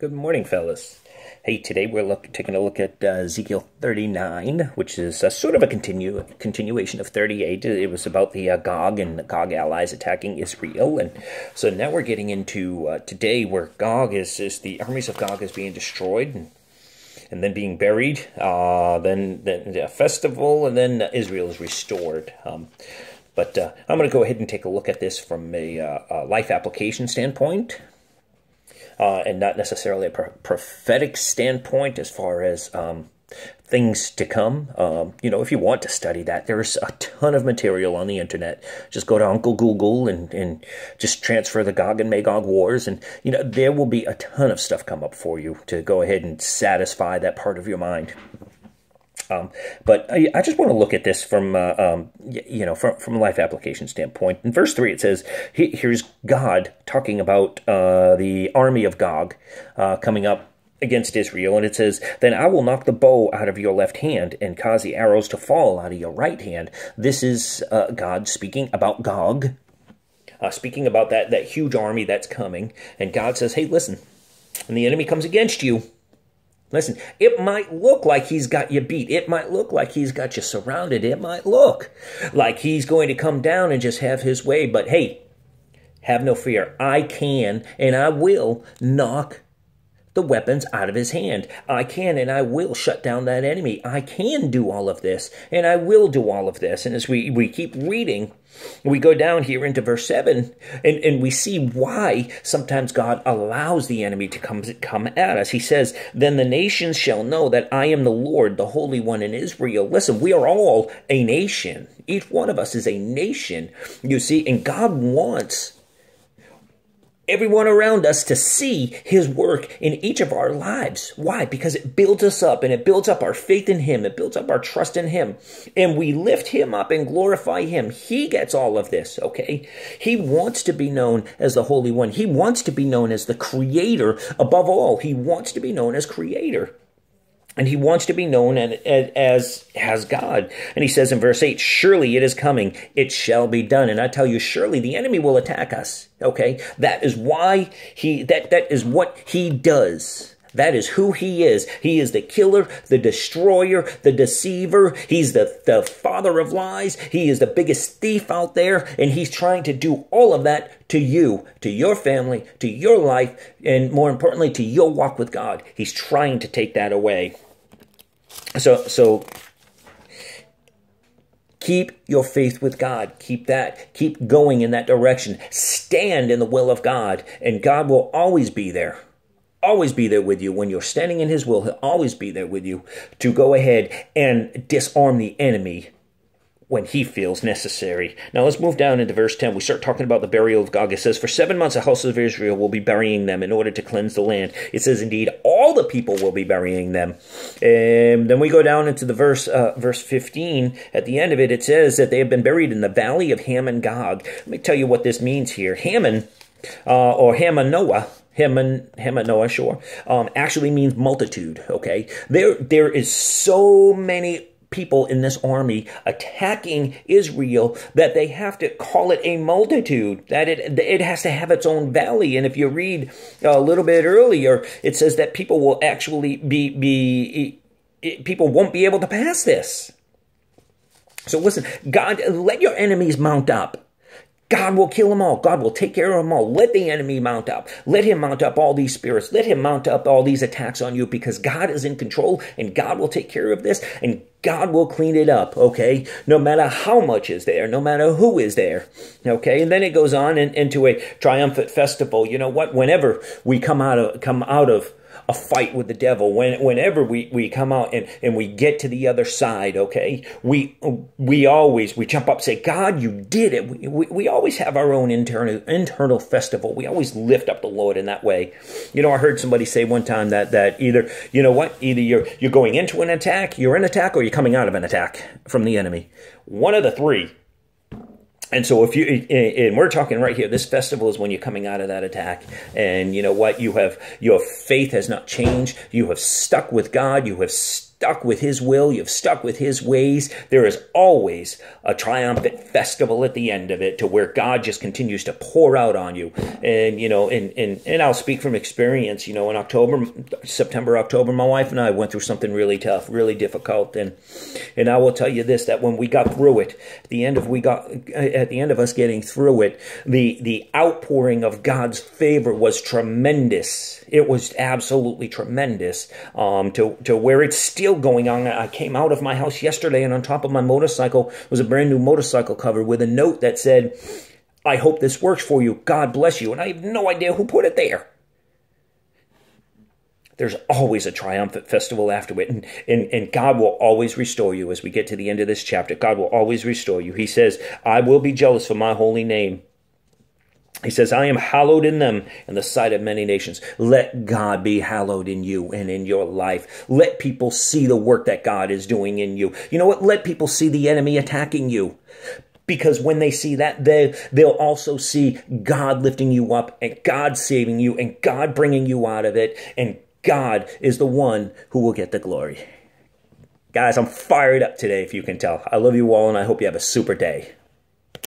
Good morning, fellas. Hey, today we're taking a look at Ezekiel 39, which is sort of a continuation of 38. It was about the Gog and the Gog allies attacking Israel, and so now we're getting into today, where Gog is the armies of Gog is being destroyed and then being buried. Then a festival, and then Israel is restored. But I'm going to go ahead and take a look at this from a life application standpoint. And not necessarily a prophetic standpoint as far as things to come. If you want to study that, there's a ton of material on the internet. Just go to Uncle Google and just transfer the Gog and Magog wars, and there will be a ton of stuff come up for you to go ahead and satisfy that part of your mind. But I just want to look at this from a life application standpoint. In verse 3, it says, here's God talking about the army of Gog coming up against Israel. And it says, then I will knock the bow out of your left hand and cause the arrows to fall out of your right hand. This is God speaking about Gog, speaking about that huge army that's coming. And God says, hey, listen, when the enemy comes against you, listen, it might look like he's got you beat. It might look like he's got you surrounded. It might look like he's going to come down and just have his way. But hey, have no fear. I can and I will knock the weapons out of his hand. I can and I will shut down that enemy. I can do all of this, and I will do all of this. And as we keep reading, we go down here into verse 7, and we see why sometimes God allows the enemy to come at us. He says, then the nations shall know that I am the Lord, the Holy One in Israel. Listen, we are all a nation. Each one of us is a nation, you see, and God wants everyone around us to see his work in each of our lives. Why? Because it builds us up, and it builds up our faith in him. It builds up our trust in him. And we lift him up and glorify him. He gets all of this, okay? He wants to be known as the Holy One. He wants to be known as the Creator above all. He wants to be known as Creator. And he wants to be known as God. And he says in verse 8, surely it is coming, it shall be done. And I tell you, surely the enemy will attack us. Okay? That is why that is what he does. That is who he is. He is the killer, the destroyer, the deceiver. He's the father of lies. He is the biggest thief out there. And he's trying to do all of that to you, to your family, to your life, and more importantly, to your walk with God. He's trying to take that away. So keep your faith with God. Keep going in that direction. Stand in the will of God, and God will always be there. Always be there with you. When you're standing in his will, he'll always be there with you to go ahead and disarm the enemy when he feels necessary. Now let's move down into verse 10. We start talking about the burial of Gog. It says, for 7 months the house of Israel will be burying them in order to cleanse the land. It says, indeed, all the people will be burying them. And then we go down into the verse 15. At the end of it, it says that they have been buried in the valley of Hammon Gog. Let me tell you what this means here. Hammon, or Hammanoah, actually means multitude, okay? There is so many people in this army attacking Israel that they have to call it a multitude, that it has to have its own valley. And if you read a little bit earlier, it says that people will actually people won't be able to pass this. So listen, God, let your enemies mount up. God will kill them all. God will take care of them all. Let the enemy mount up. Let him mount up all these spirits. Let him mount up all these attacks on you, because God is in control, and God will take care of this, and God will clean it up, okay? No matter how much is there, no matter who is there, okay? And then it goes on into a triumphant festival. You know what? Whenever we come out of a fight with the devil, whenever we come out and we get to the other side, okay, we jump up and say, God, you did it. We always have our own internal festival. We always lift up the Lord in that way. I heard somebody say one time that either you're going into an attack, you're in attack, or you're coming out of an attack from the enemy. One of the three. And so and we're talking right here, this festival is when you're coming out of that attack. And you know what? Your faith has not changed. You have stuck with God. You have stuck with his will, you've stuck with his ways, there is always a triumphant festival at the end of it to where God just continues to pour out on you. And, you know, and I'll speak from experience, you know, in September, October, my wife and I went through something really tough, really difficult. And I will tell you this, that when we got through it, at the end of us getting through it, the outpouring of God's favor was tremendous. It was absolutely tremendous, to where it's still going on. I came out of my house yesterday, and on top of my motorcycle was a brand new motorcycle cover with a note that said, "I hope this works for you. God bless you." And I have no idea who put it there. There's always a triumphant festival after it, and God will always restore you. As we get to the end of this chapter, God will always restore you. He says, "I will be jealous for my holy name." He says, "I am hallowed in them in the sight of many nations." Let God be hallowed in you and in your life. Let people see the work that God is doing in you. You know what? Let people see the enemy attacking you. Because when they see that, they'll also see God lifting you up and God saving you and God bringing you out of it. And God is the one who will get the glory. Guys, I'm fired up today, if you can tell. I love you all, and I hope you have a super day.